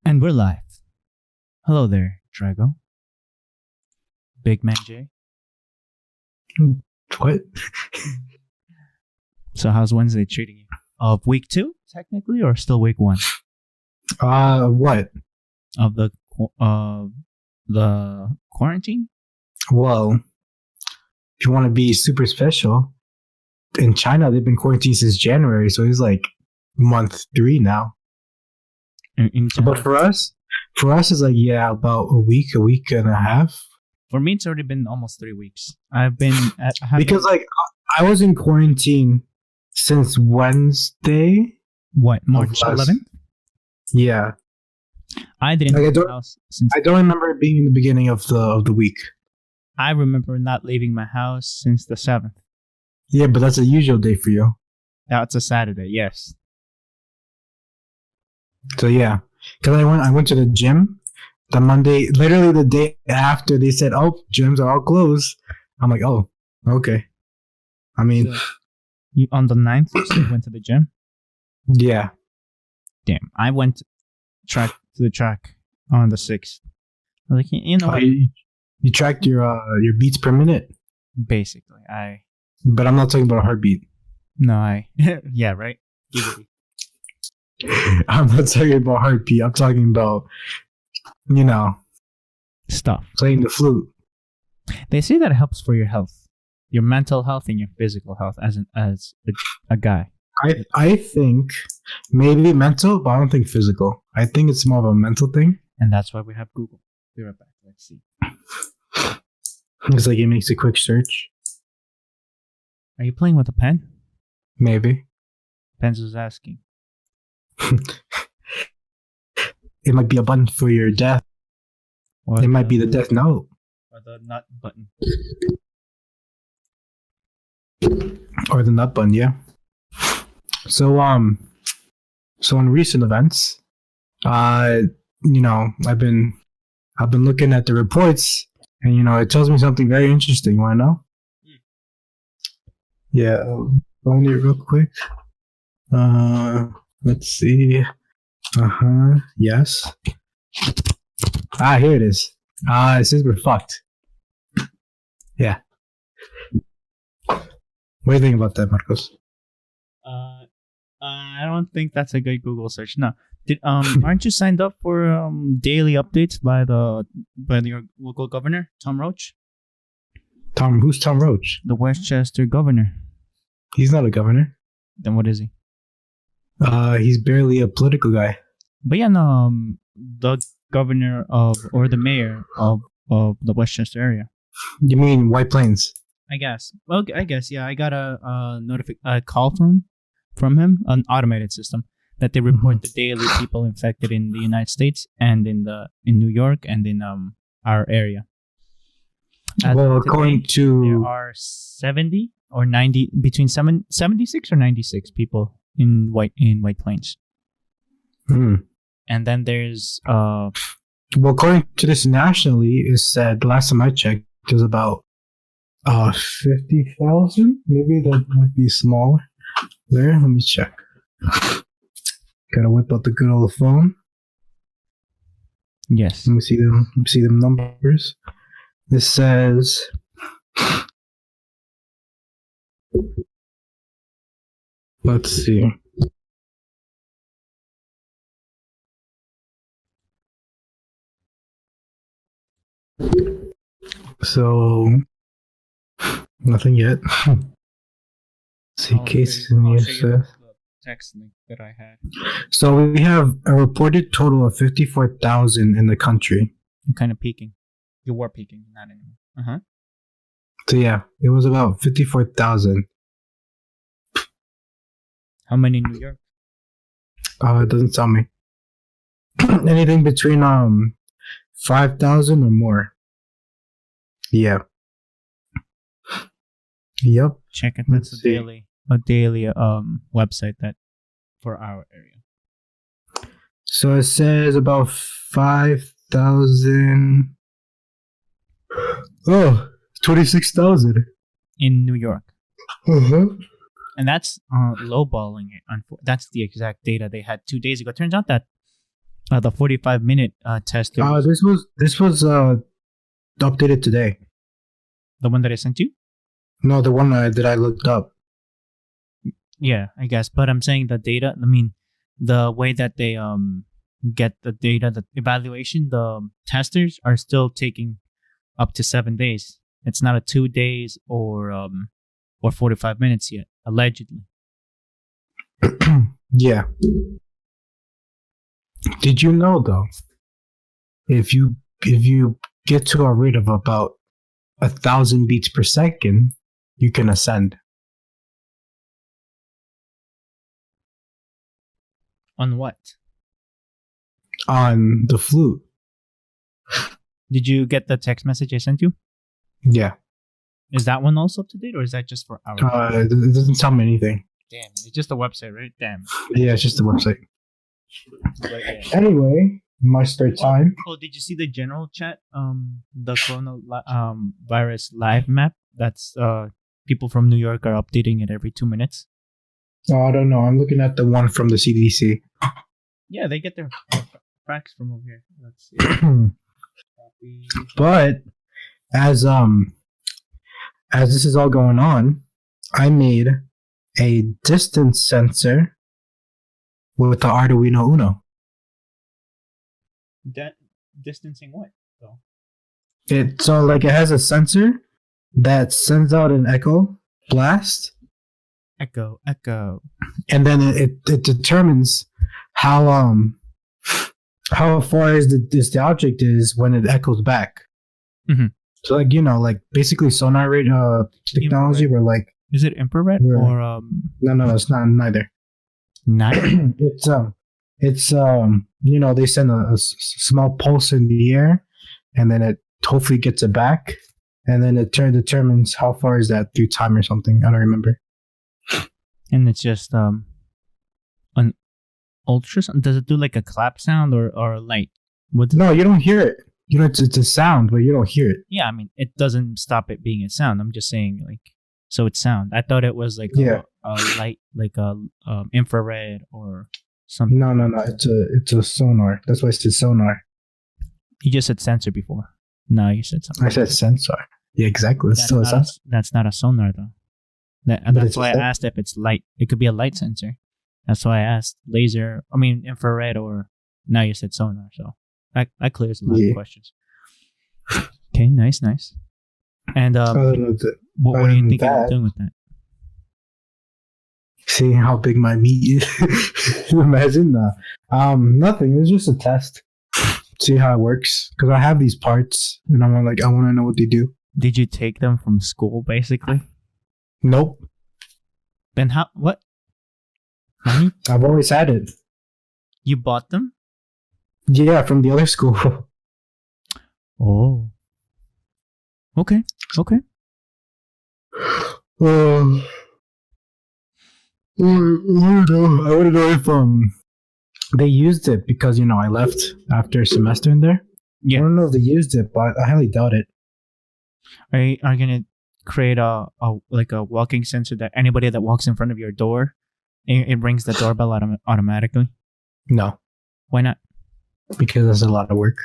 And we're live. Hello there, Drago. Big Man J. What? So how's Wednesday treating you? Of week 2, technically, or still week 1? What? Of the quarantine? Well, if you want to be super special, in China they've been quarantined since January, so it's like month 3 now. In But for us, it's like about a week and a half. For me, it's already been almost 3 weeks. I've been Because like I was in quarantine since Wednesday. what, March 11th? Yeah, I didn't Like, leave the house since I don't remember it being in the beginning of the week. I remember not leaving my house since the 7th. Yeah, but that's a usual day for you. That's a Saturday, yes. So yeah, because I went to the gym the Monday, literally the day after they said, "Oh, gyms are all closed." I'm like, "Oh, okay." I mean, So, you on the 9th, you still went to the gym? yeah. Damn, I went to the track on the 6th. Like, you know, Oh, you tracked your beats per minute, basically, but I'm not talking about a heartbeat. yeah, right? Easily. I'm not talking about heartbeat. I'm talking about Stuff. playing the flute. They say that it helps for your health, your mental health and your physical health as a guy. I think maybe mental, but I don't think physical. I think it's more of a mental thing. And that's why we have Google. Be right back. Let's see. It's like it makes a quick search. Are you playing with a pen? Maybe. Pens was asking. It might be a button for your death. Or It might be the death note. Or the nut button. Or the nut button, yeah. So in recent events, I've been looking at the reports, and it tells me something very interesting. You want to know? Yeah, find it real quick. Let's see. Yes. Here it is. It says we're fucked. Yeah. What do you think about that, Marcos? I don't think that's a good Google search. No. Aren't you signed up for daily updates by your local governor, Tom Roach? Who's Tom Roach? The Westchester governor. He's not a governor. Then what is he? He's barely a political guy. But yeah, no, the governor or the mayor of the Westchester area. You mean White Plains? I guess. Well, I guess, yeah. I got a call from him, an automated system, that they report the daily people infected in the United States and in New York and in our area. Well, according to there are 70 or 90 between 76 or 96 people in White Plains. And then there's well, according to this nationally, it said last time I checked, it was about 50,000. Maybe that might be smaller. There, let me check. Gotta whip out the good old phone. Yes. Let me see them numbers. This says let's see. So nothing yet. See cases in the US. Text link that I had. So we have a reported total of 54,000 in the country. I'm kind of peeking. You were peeking, not anymore. So yeah, it was about 54,000. How many in New York? It doesn't tell me. Anything between 5,000 or more. Yeah. Yep. Check it. That's a daily website that for our area. So it says about 5,000. Oh, 26,000 in New York. Uh-huh. And that's lowballing it. That's the exact data they had 2 days ago. Turns out that The 45-minute test. This was updated today. The one that I sent you. No, the one that I looked up. Yeah, I guess. But I'm saying the data. I mean, the way that they get the data, the evaluation, the testers are still taking up to 7 days. It's not a 2 days or 45 minutes yet, allegedly. Yeah. Did you know though? If you get to a rate of about 1,000 beats per second, you can ascend. On what? On the flute. Did you get the text message I sent you? Yeah. Is that one also up to date, or is that just for our? It doesn't tell me anything. Damn, it's just a website, right? Damn. Yeah, it's just the website. But, yeah. Anyway, my spare time. Oh, did you see the general chat? The virus live map. That's people from New York are updating it every 2 minutes. Oh, I don't know. I'm looking at the one from the CDC. Yeah, they get their facts from over here. Let's see. But as this is all going on, I made a distance sensor with the Arduino Uno. That distancing what though? It has a sensor that sends out an echo blast, Echo. and then it determines how far is the object is when it echoes back. Mm-hmm. So basically sonar rate technology, where is it infrared or No, it's not neither. Neither. It's they send a small pulse in the air, and then it hopefully gets it back, and then it determines how far is that through time or something. I don't remember. And it's just an ultrasound. Does it do like a clap sound or a light? No, you don't hear it. It's a sound, but you don't hear it. Yeah, I mean, it doesn't stop it being a sound. I'm just saying, so it's sound. I thought it was like a light, like a infrared or something. No. It's a sonar. That's why it says sonar. You just said sensor before. No, you said something. I said sensor. Yeah, exactly. It's still a sensor. That's not a sonar though. That's why I asked if it's light. It could be a light sensor. That's why I asked infrared or. Now you said sonar, so that clears a lot of questions. Okay, nice. And what do you think you're doing with that? See how big my meat is. Imagine that. Nothing. It's just a test. See how it works. Because I have these parts, and I want to know what they do. Did you take them from school, basically? Nope. Then how? What? Money? I've always had it. You bought them? Yeah, from the other school. Oh. Okay. I want to know if they used it because I left after a semester in there. Yeah. I don't know if they used it, but I highly doubt it. Are you gonna create a walking sensor that anybody that walks in front of your door, it rings the doorbell automatically? No. Why not? Because that's a lot of work.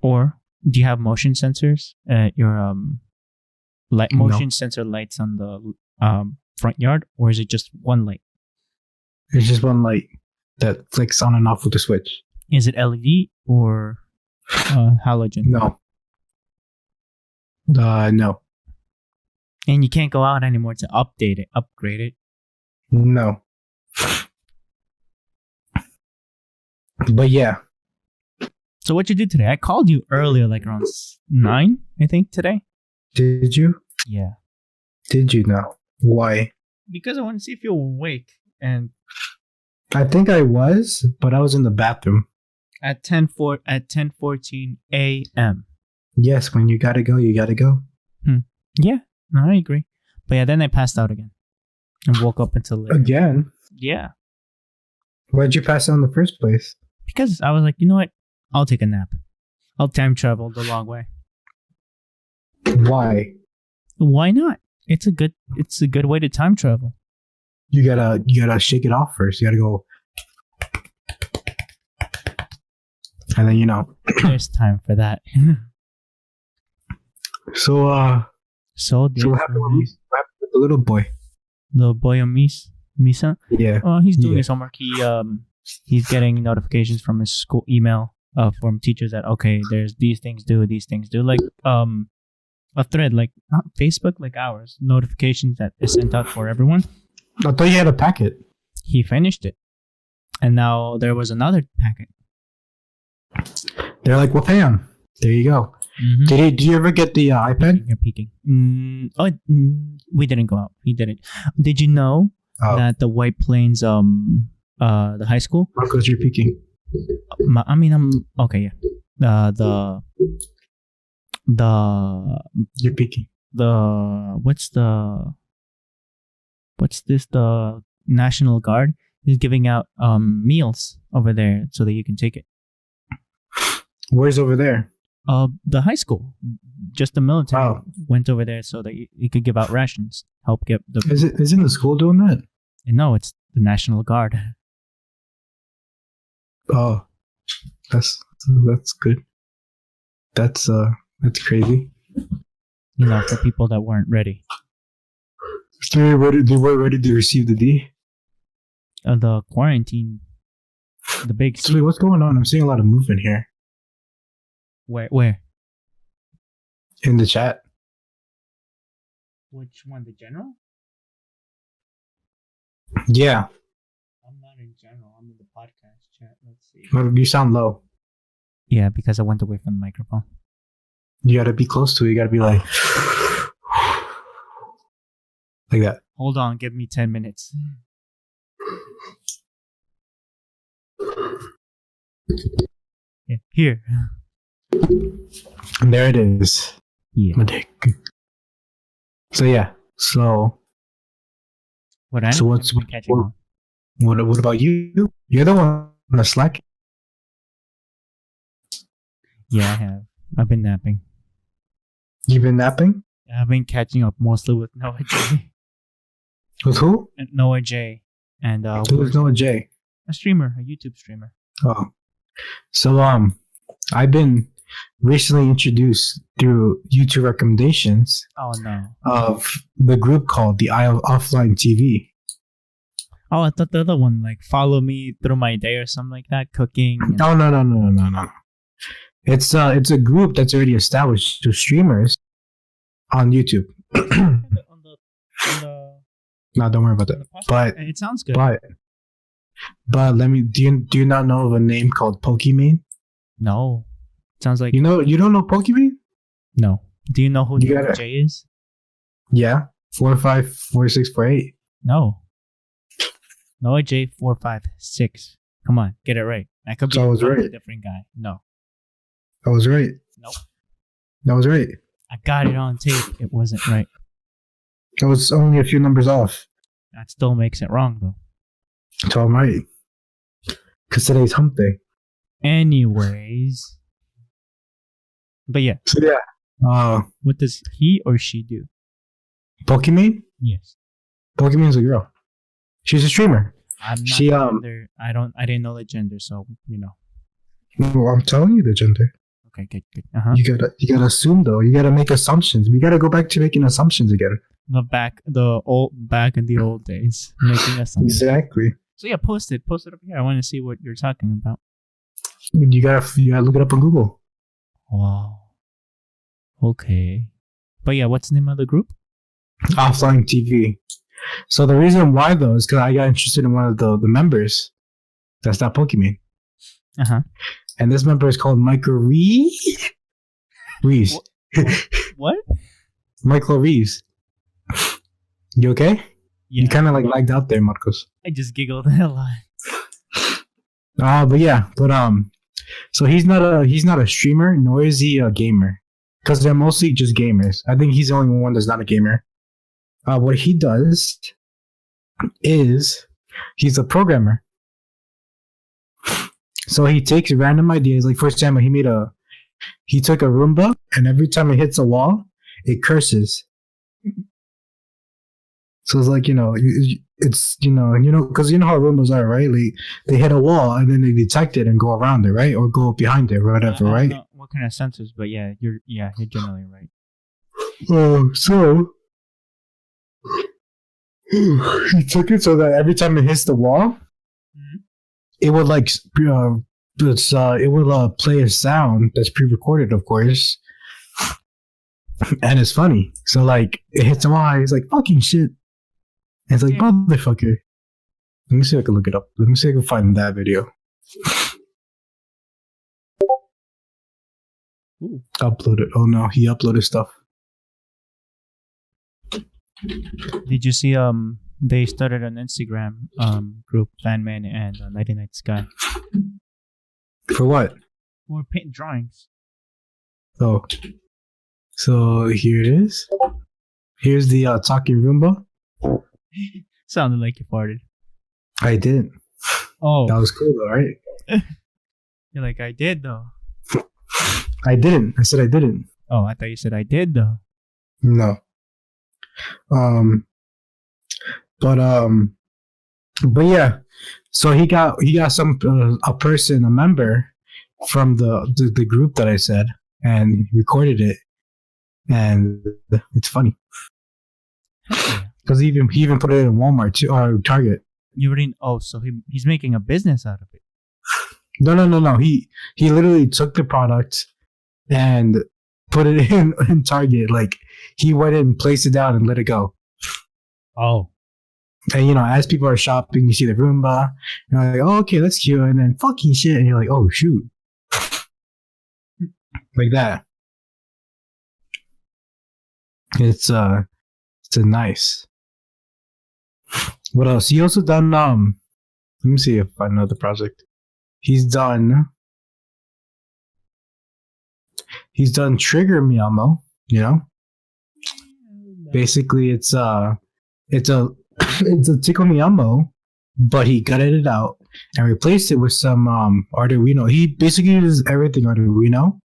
Or do you have motion sensors? Your motion sensor lights on the front yard, or is it just one light? It's just one light that flicks on and off with a switch. Is it LED or halogen? No. No. And you can't go out anymore to upgrade it. No. But yeah. So what you did today? I called you earlier, like around 9, I think, today. Did you? Yeah. Did you now? Why? Because I want to see if you're awake. And I think I was, but I was in the bathroom. At 10:14 a.m. Yes, when you gotta go, you gotta go. Yeah, no, I agree. But yeah, then I passed out again. And woke up until later. Again? Yeah. Why'd you pass out in the first place? Because I was like, you know what? I'll take a nap. I'll time travel the long way. Why? Why not? It's a good way to time travel. You gotta shake it off first. You gotta go. And then There's time for that. So So so what happened with the little boy? the boy on Misa. Yeah. He's doing Yeah. his homework. He's getting notifications from his school email from teachers that okay, there's these things do, like a thread like not Facebook like ours, notifications that is sent out for everyone. I thought you had a packet. He finished it, and now there was another packet. They're like, well, bam. There you go. Mm-hmm. Did you ever get the iPad? You're peeking. We didn't go out. He didn't. Did you know that the White Plains the high school? Marcos, you're peeking. I'm okay. Yeah. You're peeking. The National Guard is giving out meals over there so that you can take it. Where's over there? The high school, just the military Oh. went over there so that you could give out rations, help get the. Isn't the school doing that? No, it's the National Guard. Oh, that's good. That's crazy. You know, for people that weren't ready. So they were ready to receive the D. The quarantine, the big. So wait, what's going on? I'm seeing a lot of movement here Where? in the chat. Which one? The general? Yeah, I'm not in general. I'm in the podcast chat. Let's see. but you sound low. Yeah, because I went away from the microphone. You gotta be close to it. You gotta be like that. Hold on, give me 10 minutes. Yeah, here. And there it is. Yeah. My dick. So yeah. So So what's catching on? what about you? You're the one on the Slack. Yeah, I have. I've been napping. You've been napping? I've been catching up mostly with Noah J. With who? And Noah J. And Who's Noah J? a streamer, a YouTube streamer. Oh. So I've been recently introduced through YouTube recommendations Oh no. of the group called the Eye of Offline TV. Oh, I thought the other one, like follow me through my day or something like that, cooking. and- No. It's a group that's already established to streamers on YouTube. on the No, don't worry about on that. the podcast. But It sounds good. but let me do you not know of a name called Pokimane? No. Sounds like You don't know Pokimane? no. Do you know who You Noah gotta- J is? Yeah. 454648. No. Noah J 456. Come on, get it right. I could be So I was a totally right. different guy. No. I was right. Nope. That was right. I got it on tape. It wasn't right. I was only a few numbers off. That still makes it wrong though. So I'm right. Because today's hump day. Anyways. But yeah, So yeah. what does he or she do? Pokimane? Yes. Pokimane's a girl. She's a streamer. I'm not She, gender. I didn't know the gender, so you know. Well, I'm telling you the gender. Okay, good. Uh-huh. You gotta assume though. You gotta make assumptions. We gotta go back to making assumptions again. Back in the old days, making us something. Exactly. So yeah, post it up here. I want to see what you're talking about. You gotta look it up on Google. Wow. Okay. But yeah, what's the name of the group? Offline TV. So the reason why though is because I got interested in one of the members. That's not Pokimane. Uh-huh. And this member is called Michael Reeves. Reeves. What? Michael Reeves. You okay? Yeah. You kind of like lagged out there, Marcos. I just giggled a lot. So he's not a streamer, nor is he a gamer, because they're mostly just gamers. I think he's the only one that's not a gamer. What he does is he's a programmer. So he takes random ideas. Like for example, he took a Roomba, and every time it hits a wall, it curses. So it's like, it's, because you know how Roombas are, right? They hit a wall and then they detect it and go around it, right? Or go behind it or whatever, I don't right? know what kind of sensors, but you're generally right. So he took it so that every time it hits the wall, it would like, it will play a sound that's pre-recorded, of course, and it's funny. So like it hits the wall, he's like fucking shit. And it's like motherfucker. Let me see if I can look it up. Let me see if I can find that video. Ooh. Upload it. Oh no, he uploaded stuff. Did you see they started an Instagram group, Fanman and 99 Sky, For what? for paint drawings. Oh. So here it is. Here's the talking Roomba. Sounded like you farted. I didn't. Oh, That was cool though, right? you're like, I did though. I didn't. I said I didn't. Oh, I thought you said I did though. No. But yeah. So he got some a member from the group that I said, and he recorded it, and it's funny because he even put it in Walmart too, or Target. You already. Oh, so he's making a business out of it. No. He literally took the product and put it in Target. Like he went and placed it down and let it go. Oh, And as people are shopping, you see the Roomba. You're like, oh, okay, that's cute. And then fucking shit, and you're like, oh shoot, like that. It's a nice. What else? He also done let me see if I know the project. He's done Trigger Miyamo, Basically it's a Tickle Miyamo, but he gutted it out and replaced it with some Arduino. He basically uses everything Arduino.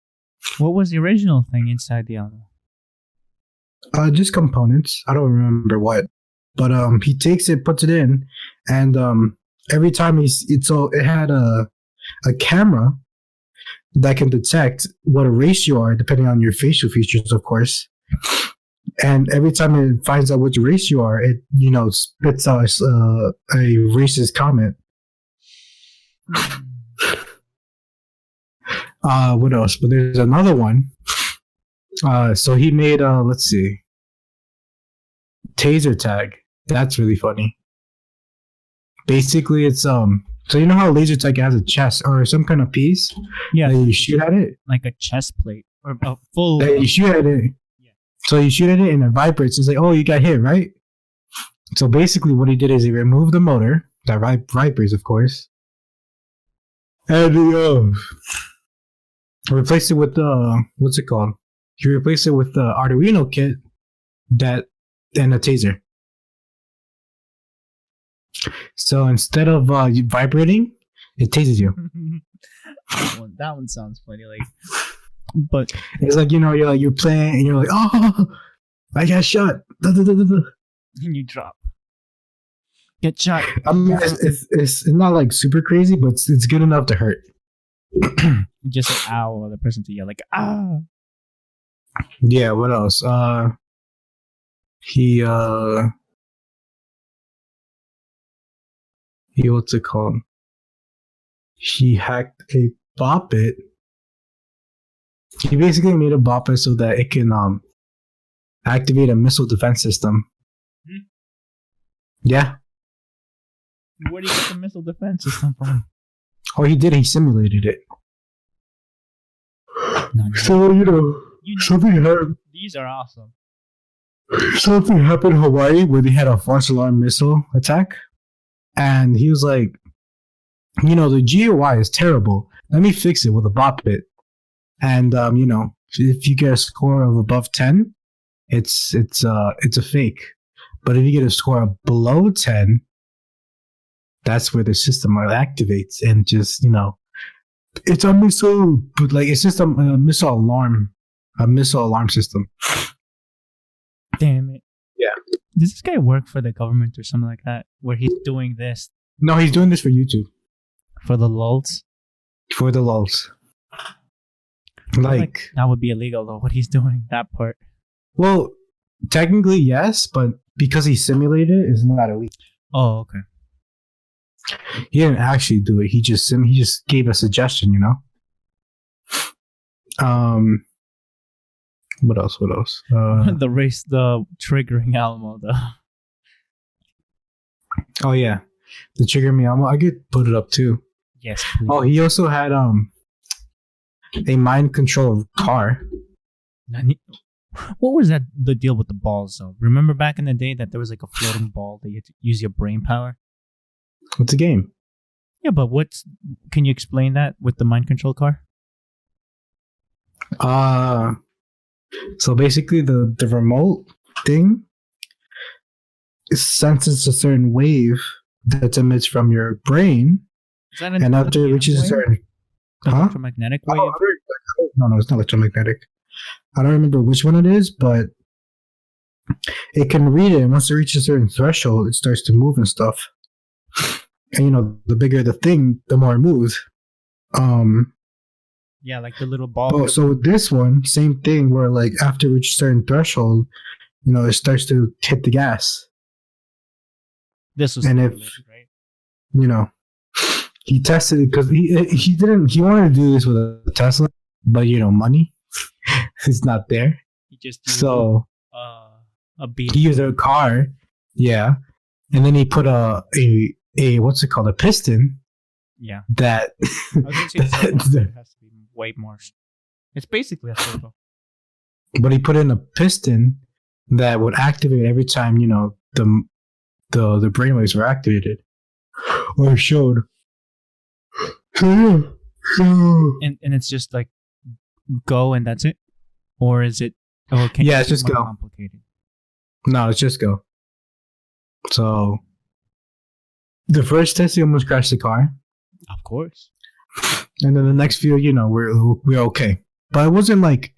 what was the original thing inside the Alamo? Just components. I don't remember what. But he takes it, puts it in, and every time it had a camera that can detect what a race you are, depending on your facial features, of course. And every time it finds out which race you are, it spits out a racist comment. What else? But there's another one. So he made let's see, taser tag. That's really funny. Basically, it's so you know how laser tag has a chest or some kind of piece. Yeah, that you shoot at it, like a chest plate or a full. that you shoot at it. Yeah. So you shoot at it and it vibrates. It's like, oh, you got hit, right? So basically, what he did is he removed the motor that vibrates, of course, and he replaced it with what's it called? He replaced it with the Arduino kit and a taser. So instead of vibrating, it tases you. That one sounds funny. Like, but It's like you're playing and you're like, oh, I got shot. Da, da, da, da, da. and you drop, get shot. I mean, it's not like super crazy, but it's good enough to hurt. Just an ow, or the person to yell like ah. Yeah. What else? He what's it called? He hacked a Bop It. He basically made a Bop It so that it can activate a missile defense system. Hmm? Yeah. Where do you get the missile defense system from? Oh, he did. He simulated it. No. So something happened. These are awesome. Something happened in Hawaii where they had a false alarm missile attack, and he was like, the GUI is terrible. Let me fix it with a Bop It. And if you get a score of above 10, it's a fake. But if you get a score of below 10, that's where the system activates and just it's a missile, but like it's just a missile alarm system. Damn it. Yeah. Does this guy work for the government or something like that? Where he's doing this No, he's doing this for YouTube for the lulz? for the lulz. I feel Like, that would be illegal though. What he's doing, that part. well, technically yes, but because he simulated it, it's not illegal. Oh, okay. He didn't actually do it. He just gave a suggestion, you know. What else? What else? The triggering Alamo though. Oh yeah, the Trigger Me Almo. I could put it up too. Yes, please. Oh, he also had a mind control car. What was that? The deal with the balls though? Remember back in the day that there was like a floating ball that you had to use your brain power. It's a game. Yeah, but can you explain that with the mind control car? So basically the remote thing senses a certain wave that emits from your brain, Is that and after it reaches a certain electromagnetic wave? No, it's not electromagnetic. I don't remember which one it is, but it can read it, and once it reaches a certain threshold, it starts to move and stuff. And you know, the bigger the thing, the more it moves. Yeah, like the little ball. Oh, so this one, same thing, where like after it reaches a certain threshold, you know, it starts to hit the gas. This was and simulated, right? You know, he tested it because he wanted to do this with a Tesla, but you know, money is not there. He just used So a beam. he used a car, yeah, and then he put a what's it called, a piston. Yeah. That I was gonna say the servo, it has to be way more. It's basically a servo. But he put in a piston that would activate every time, you know, the brainwaves were activated or showed. And it's just like go and that's it, or is it? Or can Yeah, it it's be just more go. complicated? No, let's just go. So the first test, he almost crashed the car, Of course. and then the next few, you know, we're okay. But it wasn't like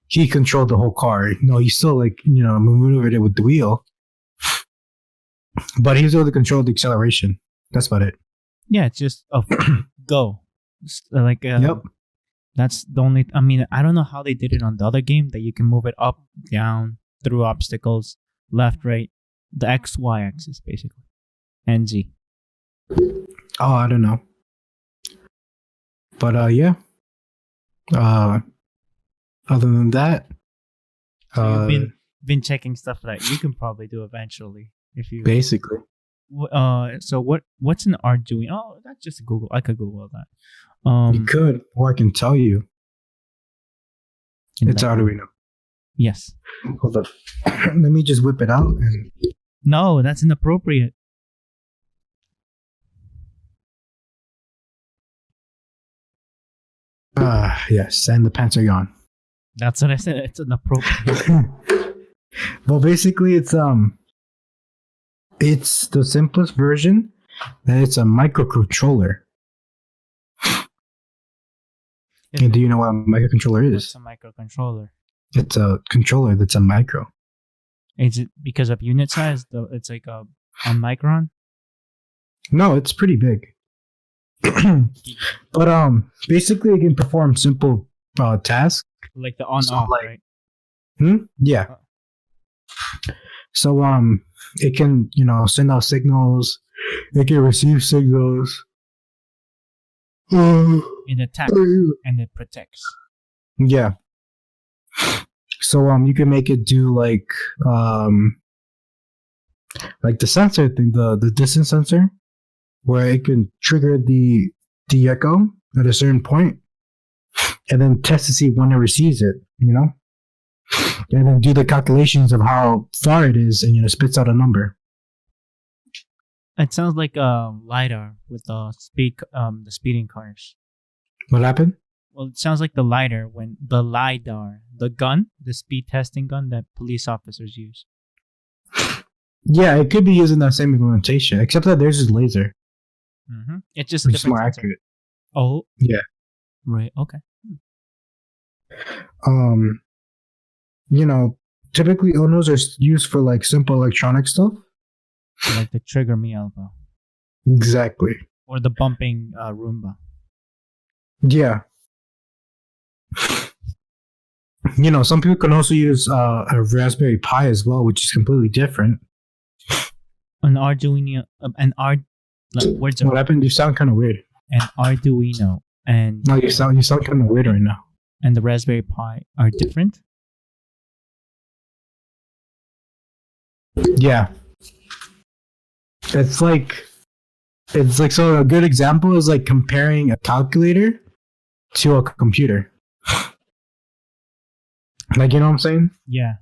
he controlled the whole car. No, he still like, you know, maneuvered it with the wheel. But he was able to control the acceleration. That's about it. Yeah, it's just a go. Yep. That's the only. I mean, I don't know how they did it on the other game that you can move it up, down, through obstacles, left, right, the X, Y axis basically, and Z. Oh, I don't know. But yeah. Other than that, So you've been checking stuff that you can probably do eventually if you. basically. So what's an Arduino? Oh, that's just Google. I could Google that. You could, or I can tell you. It's Arduino. Yes. Hold up. Let me just whip it out. And No, that's inappropriate. yes, and the pants are gone. That's what I said. It's inappropriate. Well, basically, it's the simplest version. And it's a microcontroller. And do you know what a microcontroller is? It's a microcontroller. It's a controller that's a micro. Is it because of unit size? It's like a micron. No, it's pretty big. But basically, it can perform simple tasks. Like the on-off, So, like- right? Yeah. So it can, you know, send out signals. It can receive signals. It attacks and it protects. Yeah. So you can make it do like the sensor thing, the distance sensor, where it can trigger the echo at a certain point, and then test to see when it receives it. You know, and then do the calculations of how far it is, and you know, spits out a number. It sounds like a lidar with the speeding cars. What happened? Well, it sounds like the lidar the gun, the speed testing gun that police officers use. Yeah, it could be using that same implementation, except that theirs is laser, Mm-hmm. It's just a which is different more sensor. accurate. Oh, Yeah. right. Okay. You know, typically Unos are used for like simple electronic stuff. Like the trigger me elbow Exactly. or the bumping Roomba. Yeah. You know, some people can also use a Raspberry Pi as well, which is completely different. An Arduino, words What are happened? You sound kind of weird. an Arduino and No, you sound kind of weird right now. and the Raspberry Pi are different. Yeah. It's like so a good example is like comparing a calculator to a computer. Like, you know what I'm saying? Yeah.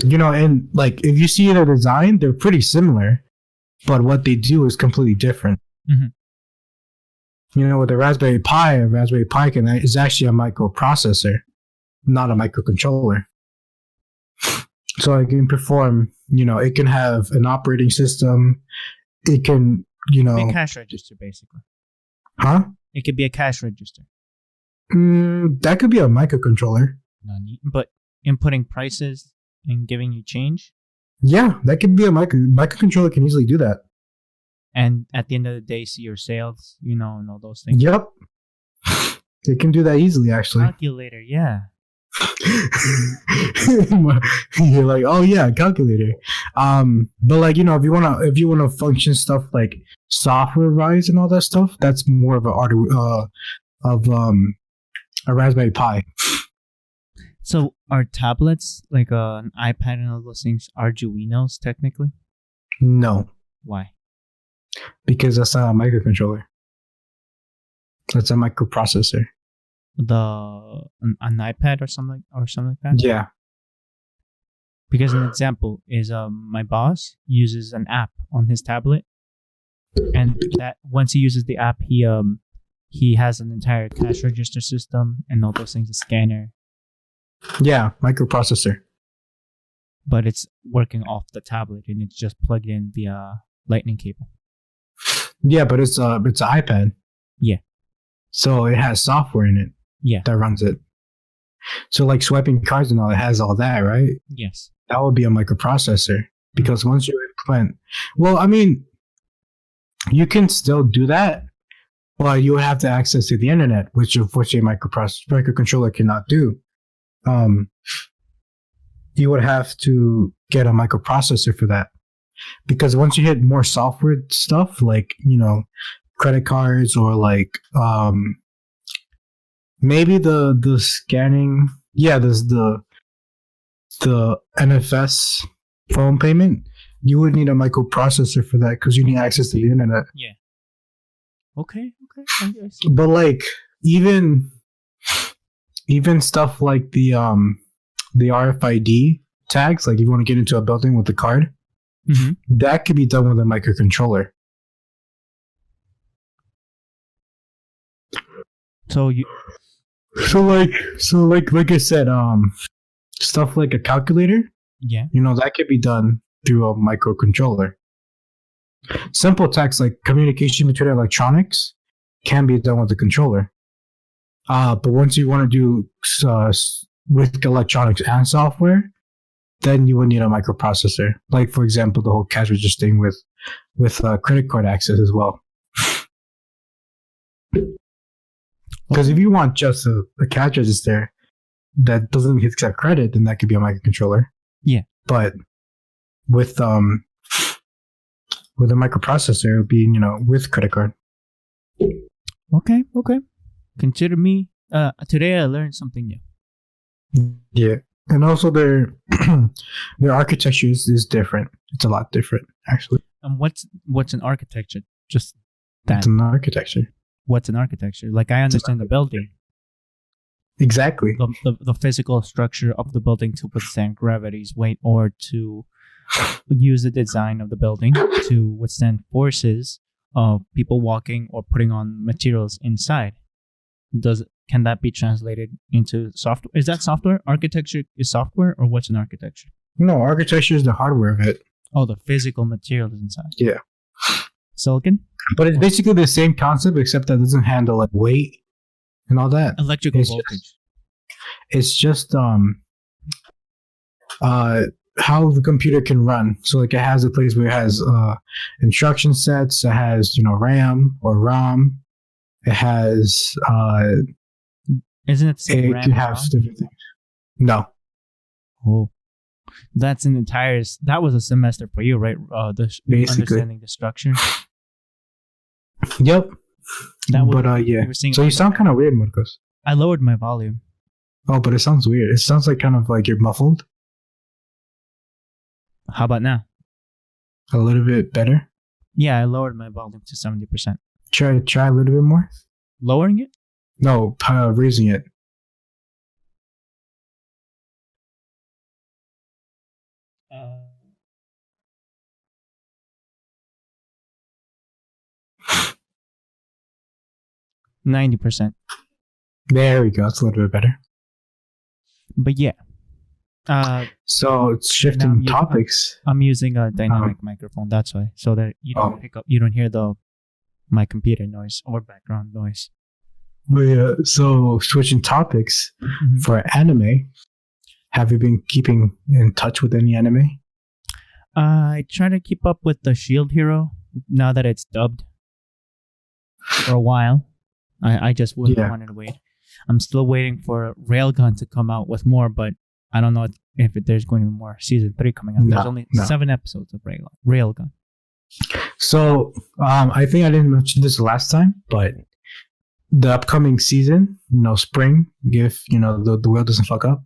You know, and like if you see their design, they're pretty similar, but what they do is completely different. Mhm. You know, with a Raspberry Pi is actually a microprocessor, not a microcontroller. So it can perform, you know, it can have an operating system. It can, you Be know, a cash register, basically. huh? It could be a cash register. That could be a microcontroller. But inputting prices and giving you change. Yeah, that could be a microcontroller can easily do that. And at the end of the day, see your sales, you know, and all those things. Yep. It can do that easily, actually. Calculator, yeah. You're like, oh yeah, calculator. But like, you know, if you wanna function stuff like software wise and all that stuff, that's more of a Raspberry Pi. So are tablets like an iPad and all those things Arduinos technically? No, Why? because that's not a microcontroller. That's a microprocessor. An iPad or something like that. Yeah. Because an example is my boss uses an app on his tablet, and that once he uses the app, he has an entire cash register system and all those things, a scanner, Yeah, microprocessor. but it's working off the tablet and it's just plugged in via lightning cable. Yeah, but it's an iPad. Yeah. So it has software in it Yeah. that runs it. So like swiping cards and all, it has all that, right? Yes. That would be a microprocessor because once you implement, well, I mean, you can still do that, but you would have to access to the internet, which unfortunately microcontroller cannot do. You would have to get a microprocessor for that because once you hit more software stuff, like, you know, credit cards or like maybe the scanning, yeah, there's the NFS phone payment, you would need a microprocessor for that because you need access to the internet. Yeah. Okay. I see. But like even stuff like the RFID tags, like if you want to get into a building with the card, that could be done with a microcontroller. So like I said, stuff like a calculator, yeah. you know, that could be done through a microcontroller. Simple text like communication between electronics can be done with a controller. But once you want to do with electronics and software, then you would need a microprocessor. Like for example, the whole cash register thing with credit card access as well. Because if you want just a cash register that doesn't accept credit, then that could be a microcontroller. Yeah. But with a microprocessor, it would be, you know, with credit card. Okay. Consider me. Today I learned something new. Yeah. And also their architecture is different. It's a lot different, actually. And what's an architecture? Just that. It's an architecture. What's an architecture? Like I understand the building, Exactly. the physical structure of the building to withstand gravity's weight, or to use the design of the building to withstand forces of people walking or putting on materials inside. Can that be translated into software? Is that software? Architecture is software, or what's an architecture? No, architecture is the hardware of it. Oh, the physical materials inside. Yeah. Silicon? But it's basically the same concept, except that it doesn't handle like weight and all that. Electrical It's voltage. It's just how the computer can run. So like it has a place where it has instruction sets. It has RAM or ROM. It has Isn't it the same it RAM can as have ROM? different things. No, Oh, that's an entire. That was a semester for you, right? basically. Understanding the structure. Yep. That was. But yeah. you were saying So you sound kind of weird, Marcos. I lowered my volume. Oh, but it sounds weird. It sounds like kind of like you're muffled. How about now? A little bit better. Yeah, I lowered my volume to 70%. Try a little bit more. Lowering it? No, raising it. Uh, 90%. There we go. It's a little bit better. But yeah. So it's Now I'm shifting using- topics. I'm using a dynamic microphone. That's why, so that you don't pick up, you don't hear my computer noise or background noise. But yeah, so switching topics Mhm. for anime. Have you been keeping in touch with any anime? I try to keep up with the Shield Hero now that it's dubbed. For a while, I just wouldn't Yeah. wanted to wait. I'm still waiting for Railgun to come out with more, but I don't know if there's going to be more season 3 coming out. There's only 7 episodes of Railgun. So I think I didn't mention this last time, but the upcoming season, spring, if the world doesn't fuck up,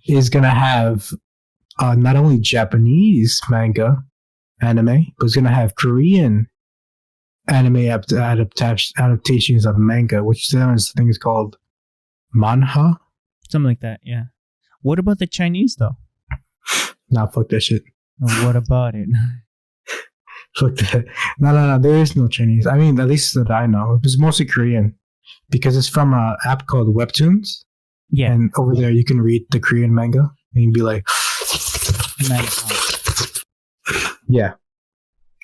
is gonna have not only Japanese manga anime, but it's gonna have Korean anime adaptations of manga, which I think is called manhwa. Something like that, yeah. What about the Chinese, though? Nah, fuck that shit. What about it? Fuck that. No. There is no Chinese. I mean, at least that I know. It's mostly Korean because it's from an app called Webtoons. Yeah. And over there, you can read the Korean manga and you'd be like, yeah.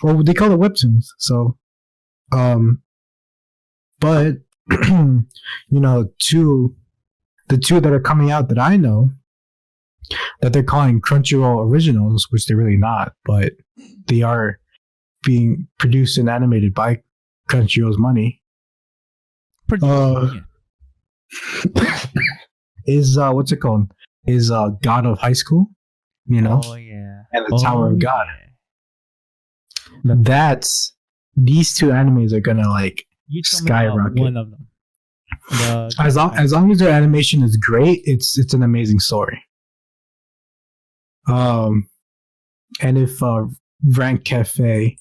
Well, they call it Webtoons. So, but the two that are coming out that I know that they're calling Crunchyroll originals, which they're really not, but they are being produced and animated by Crunchyroll's money. Is what's it called? Is God of High School, Oh yeah. and the Tower of God. Yeah. That's these two animes are gonna like You told me about skyrocket. one of them. As long as their animation is great, it's an amazing story. And if Rank Cafe,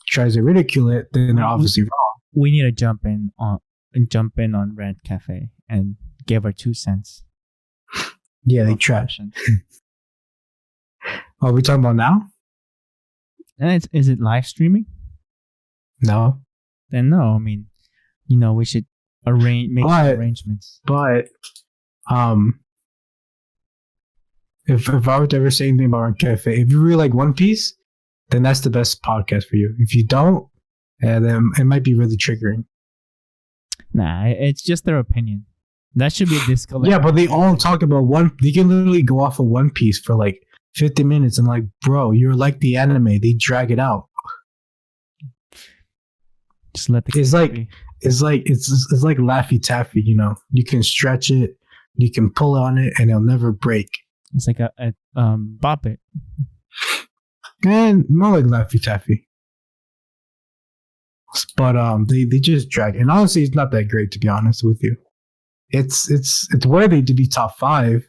tries to ridicule it, then they're obviously wrong. We need to jump in on Rant Cafe and give our 2 cents. Yeah, they trash. Are we talking about now? And is it live streaming? No, Then no. I mean, we should make some arrangements. but if I were to ever say anything about Rank Cafe, if you really like One Piece, then that's the best podcast for you. If you don't, then it might be really triggering. Nah, it's just their opinion. That should be a disclaimer. Yeah, but they all talk about they can literally go off of One Piece for like 50 minutes and like, bro, you're like the anime. They drag it out. Just let the It's like be. it's like Laffy Taffy. You can stretch it, you can pull on it, and it'll never break. It's like a bop it. And more like Laffy Taffy. But they just drag it. And honestly, it's not that great, to be honest with you. It's worthy to be top 5,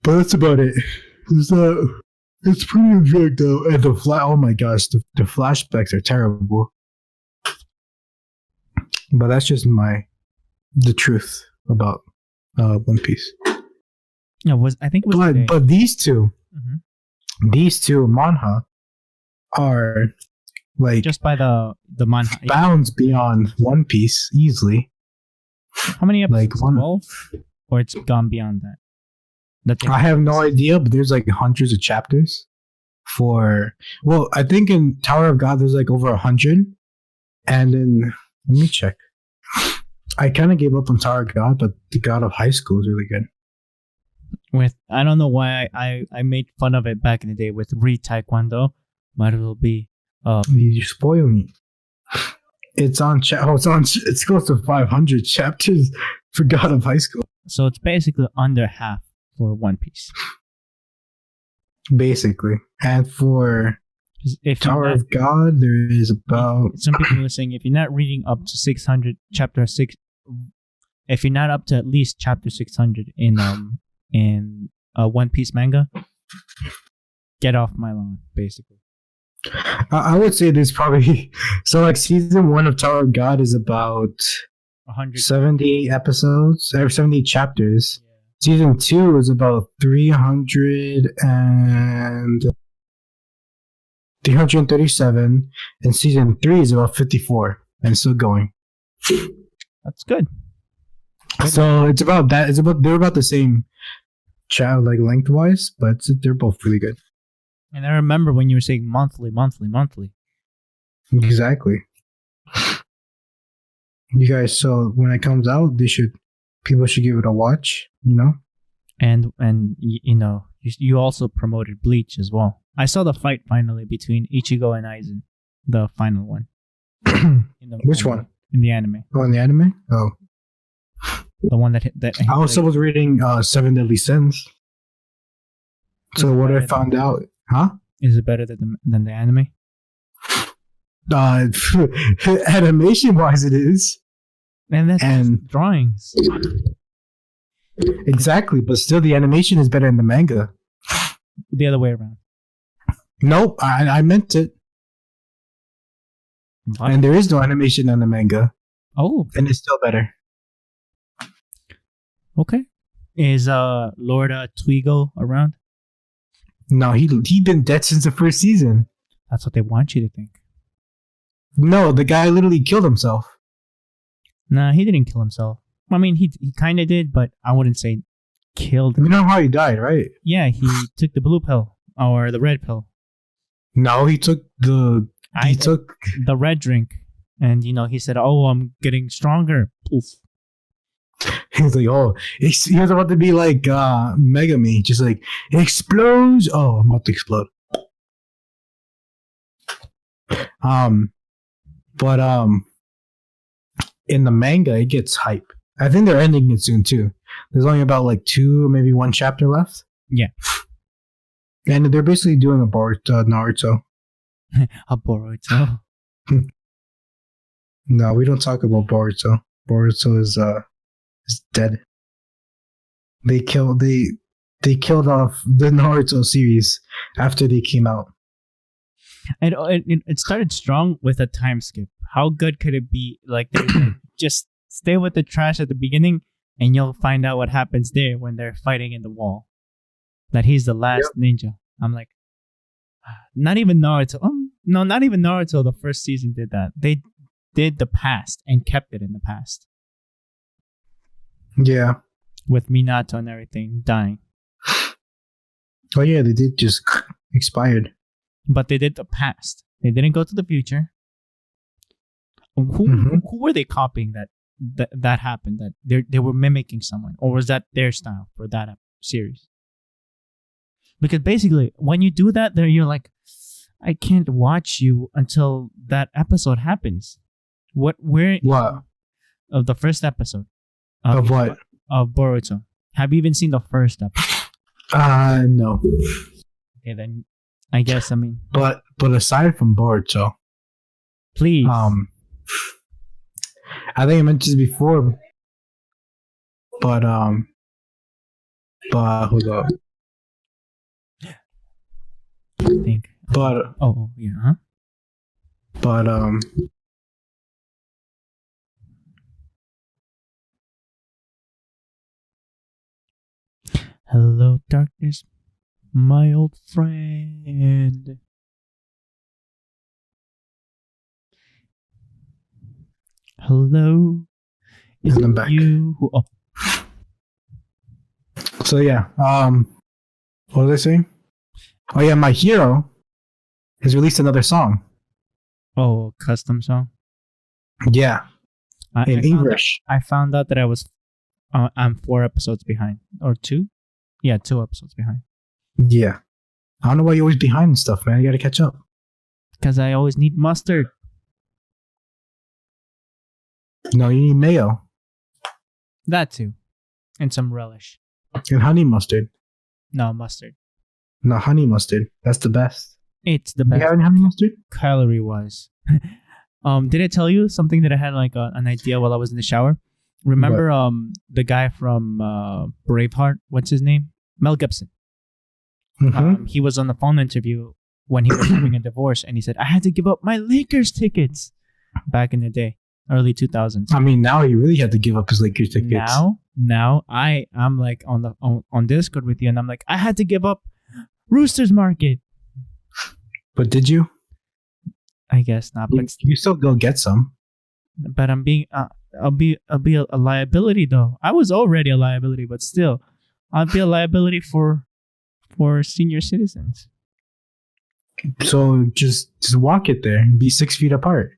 but that's about it. It's pretty dragged out, and oh my gosh, the flashbacks are terrible. But that's just the truth about One Piece. Yeah, I think it was today. But these two Mhm. manhwa are like Just by the manhwa. bounds beyond One Piece easily. How many episodes? like one- 12? Or it's gone beyond that? I have no idea, but there's like hundreds of chapters I think in Tower of God there's like over 100, and in let me check. I kind of gave up on Tower of God, but the God of High School is really good. I don't know why I made fun of it back in the day with Re Taekwondo. Might as well be. You spoil me. It's on. It's close to 500 chapters for God of High School. So it's basically under half for One Piece. Basically, and for If Tower of God, there is about. Some people were saying if you're not reading up to 600 chapter 6, if you're not up to at least chapter 600 in One Piece manga, get off my lawn, basically. I would say there's probably so like season 1 of Tower of God is about 178 episodes or 78 chapters. Yeah. Season 2 is about 337, and season 3 is about 54 and still going. That's good. So it's about that. They're about the same like lengthwise, but they're both really good. And I remember when you were saying monthly. Exactly. You guys, so when it comes out, people should give it a watch, And you also promoted Bleach as well. I saw the fight finally between Ichigo and Aizen, the final one. Which one? In the anime. Oh, in the anime? Oh. The one that I also was reading Seven Deadly Sins. So what I found out, huh? Is it better than the anime? Animation wise, it is. And that's drawings. Exactly, but still, the animation is better in the manga. The other way around. Nope, I meant it. What? And there is no animation in the manga. Oh, and it's still better. Okay, is Lord Twigo around? No, he been dead since the first season. That's what they want you to think. No, the guy literally killed himself. Nah, he didn't kill himself. I mean, he kind of did, but I wouldn't say killed. You know how he died, right? Yeah, he took the blue pill or the red pill. No, he took the red drink, and he said, "Oh, I'm getting stronger." Poof. He was like, "Oh, he was about to be like Megami, just like it explodes." Oh, I'm about to explode. But in the manga, it gets hype. I think they're ending it soon too. There's only about like 2, maybe 1 chapter left. Yeah. And they're basically doing a Naruto. A Boruto? No, we don't talk about Boruto. Boruto is dead. They killed off the Naruto series after they came out. And it started strong with a time skip. How good could it be? Like, just stay with the trash at the beginning, and you'll find out what happens there when they're fighting in the wall. That he's the last ninja. I'm like, not even Naruto. No, not even Naruto. The first season did that. They did the past and kept it in the past. Yeah. With Minato and everything dying. Oh yeah, they did just expired. But they did the past. They didn't go to the future. Who were they copying that happened? That they were mimicking someone, or was that their style for that series? Because basically, when you do that, there you're like, I can't watch you until that episode happens. What? Of the first episode. Of what? Of Boruto. Have you even seen the first episode? No. Okay, then I guess But aside from Boruto, please. I think I mentioned this before, but hold up. I think. But oh yeah, huh? But hello, darkness, my old friend. Hello, is it back. You? Oh. So yeah, what was I saying? Oh yeah, My Hero has released another song. Oh, custom song. Yeah. in English. I found out that I'm 4 episodes behind or 2. Yeah, 2 episodes behind. Yeah. I don't know why you're always behind and stuff, man. You gotta catch up. Because I always need mustard. No, you need mayo That too, and some relish. and honey mustard. No mustard. No, honey mustard. That's the best. It's the You best have any honey mustard? calorie wise. Did I tell you something that I had like an idea while I was in the shower? Remember the guy from Braveheart? What's his name? Mel Gibson. Mm-hmm. He was on the phone interview when he was having a divorce, and he said, "I had to give up my Lakers tickets." Back in the day, early 2000s. I mean, now he really had to give up his Lakers tickets. Now I'm like on Discord with you, and I'm like, I had to give up Roosters Market. But did you? I guess not, but You still go get some. I'm being I'll be a liability though. I was already a liability, but still, I'll be a liability for senior citizens. So just walk it there and be 6 feet apart.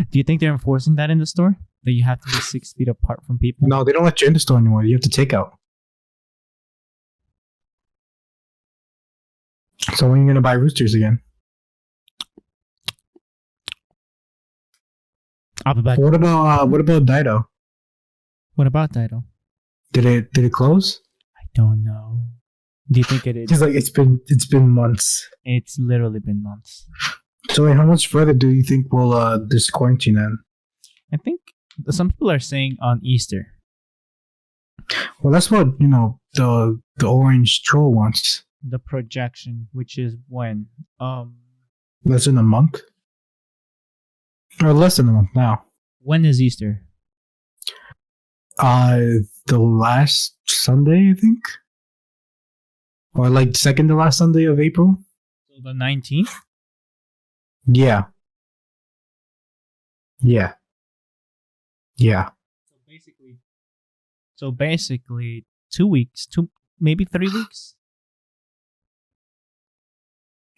Do you think they're enforcing that in the store? That you have to be 6 feet apart from people? No, they don't let you in the store anymore. You have to take out. So when are you gonna buy roosters again? I'll be back. What about Dido? What about Dido? Did it close? I don't know. Do you think it is? It's like it's been months. It's literally been months. So wait, how much further do you think will this quarantine end? I think some people are saying on Easter. Well, that's what the orange troll wants. The projection, which is when? Less than a month, or less than a month now. When is Easter? The last Sunday, I think, or like second to last Sunday of April. So the 19th. Yeah. So basically, 2 weeks, maybe 3 weeks.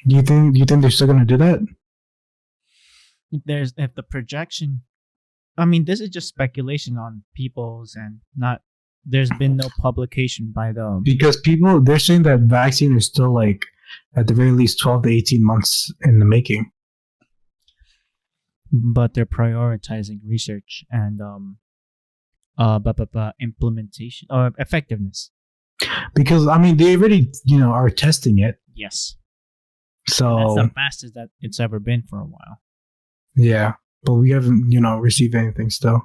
Do you think they're still gonna do that? If the projection, I mean, this is just speculation on people's and not. There's been no publication by them Because they're saying that vaccine is still like at the very least 12 to 18 months in the making. but they're prioritizing research and implementation or effectiveness. Because I mean, they already are testing it. Yes, So that's the fastest that it's ever been for a while. yeah, but we haven't received anything still.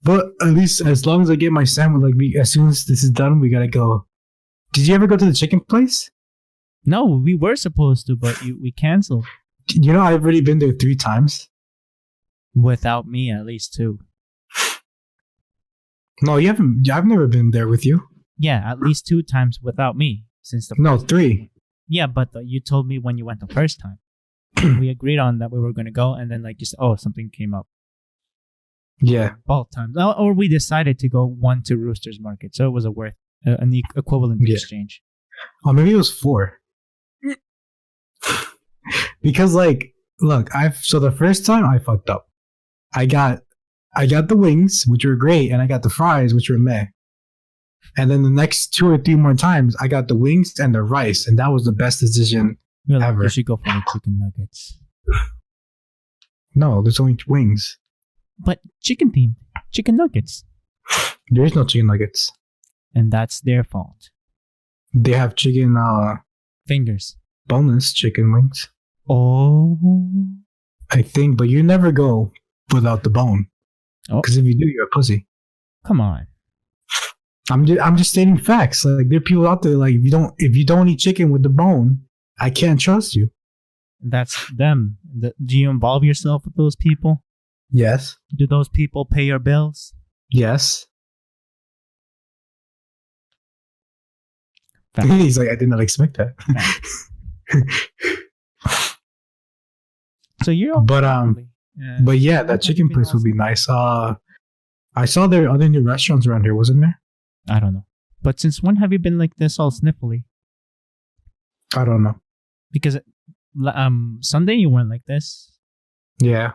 But at least as long as I get my sandwich, as soon as this is done, we gotta go. Did you ever go to the chicken place? No, we were supposed to, but we canceled. I've already been there 3 times. Without me, at least 2. No, you haven't. I've never been there with you. Yeah, at least 2 times without me since the No, first 3. Yeah, but you told me when you went the first time. We agreed on that we were going to go, and then something came up. Yeah. Both times, or we decided to go one to Roosters Market, so it was an equivalent exchange. Oh, maybe it was 4. Because look, so the first time I fucked up. I got the wings, which were great, and I got the fries, which were meh. And then the next 2 or 3 more times, I got the wings and the rice, and that was the best decision ever. You should go for the chicken nuggets. No, there's only wings. But chicken nuggets. There is no chicken nuggets. And that's their fault. They have chicken Fingers. boneless chicken wings, Oh. I think, but you never go without the bone. Oh. Because if you do, you're a pussy. Come on. I'm just stating facts. Like there are people out there like if you don't eat chicken with the bone, I can't trust you. That's them. Do you involve yourself with those people? Yes. Do those people pay your bills? Yes. Facts. He's like, I did not expect that. So you're But yeah, that chicken place would be nice. I saw there are other new restaurants around here, wasn't there? I don't know. But since when have you been like this all sniffly? I don't know. Because Sunday you weren't like this. Yeah.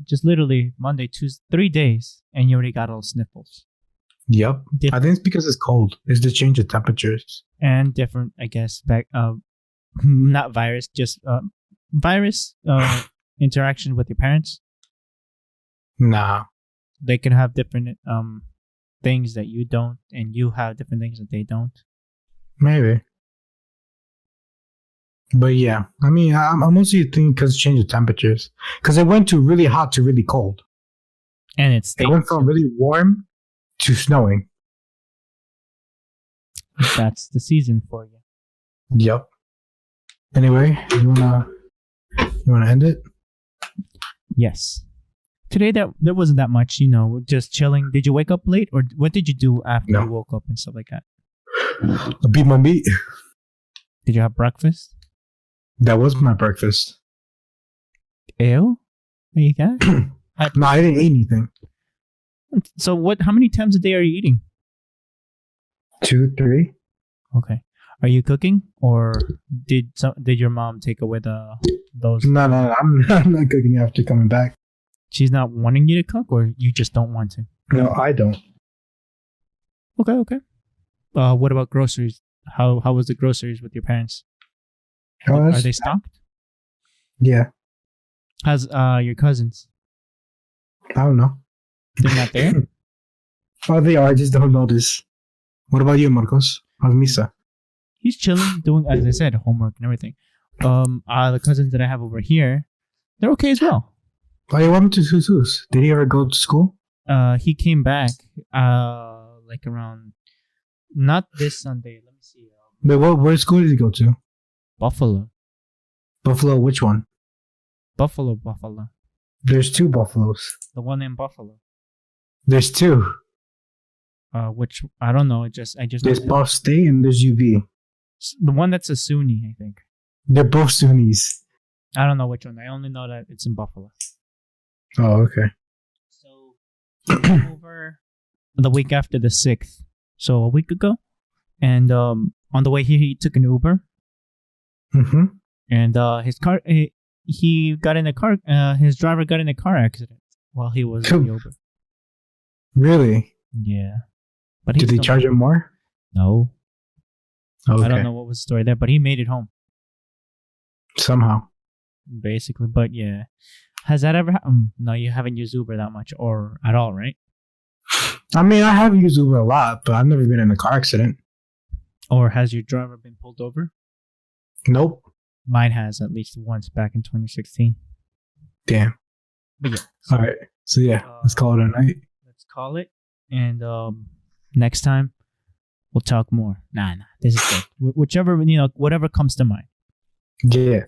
Just literally Monday, Tuesday, 3 days, and you already got all sniffles. Yep. I think it's because it's cold. It's the change of temperatures. And different, I guess, not virus, just virus interaction with your parents. Nah. They can have different things that you don't, and you have different things that they don't. Maybe. But yeah, I mean, I'm mostly thinking because change of temperatures. Because it went to really hot to really cold. And it went from really warm to snowing. That's the season for you. Yep. Anyway, you wanna end it? Yes. Today there wasn't that much, just chilling. Did you wake up late, or what did you do after you woke up and stuff like that? I beat my meat. Did you have breakfast? That was my breakfast. Ew? You got? No, I didn't eat anything. So how many times a day are you eating? 2, 3. Okay. Are you cooking, or did your mom take away those? No, I'm not cooking after coming back. She's not wanting you to cook, or you just don't want to? No, I don't. Okay. What about groceries? How was the groceries with your parents? Are they stocked? Yeah. How's your cousins? I don't know. They're not there? Oh, they are. I just don't notice. What about you, Marcos? How's Misa? He's chilling, doing, as I said, homework and everything. The cousins that I have over here, they're okay as well. Oh, what happened to Jesus? Did he ever go to school? He came back, like around, not this Sunday. Let me see. Wait, where school did he go to? Buffalo. Buffalo, which one? Buffalo. There's 2 Buffaloes. The one in Buffalo. There's 2. Which I don't know. There's Buff State and there's UV. The one that's a SUNY, I think. They're both SUNYs. I don't know which one. I only know that it's in Buffalo. Oh, okay. So he came over the week after the 6th, so a week ago, and on the way here he took an Uber. Mm-hmm. And his car, he got in a car. His driver got in a car accident while he was in the Uber. Really? Yeah. But did they charge him more? No. Okay. I don't know what was the story there, but he made it home somehow. Basically, but yeah. Has that ever happened? No, you haven't used Uber that much or at all, right? I mean, I have used Uber a lot, but I've never been in a car accident. Or has your driver been pulled over? Nope. Mine has at least once back in 2016. Damn. But yeah. All right. So yeah, let's call it a night. Let's call it. And next time we'll talk more. Nah. This is good. Whichever, whatever comes to mind. Yeah.